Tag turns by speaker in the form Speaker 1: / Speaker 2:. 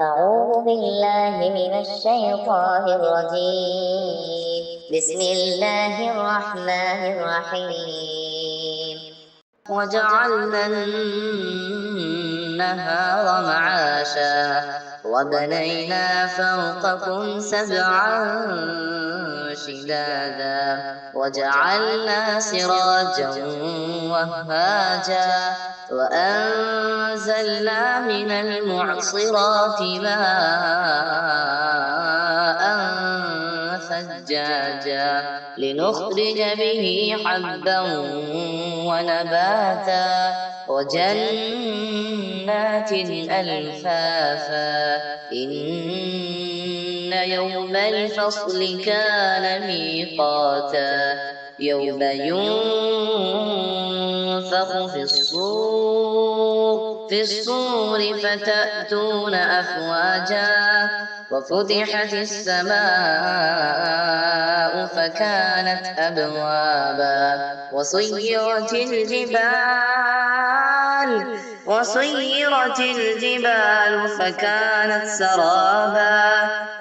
Speaker 1: أعوذ بالله من الشيطان الرجيم. بسم الله الرحمن الرحيم. وجعلنا النهار معاشا وبنينا فوقكم سبعا شدادا وجعلنا سراجا وهاجا وأنزلنا من المعصرات ماء ثجاجا لنخرج به حبا ونباتا وجنات ألفافا إن يوم الفصل كان ميقاتا يوم ينفخ في الصور فتأتون أفواجا وفتحت السماء فكانت أبوابا وسيرت الجبال فكانت سرابا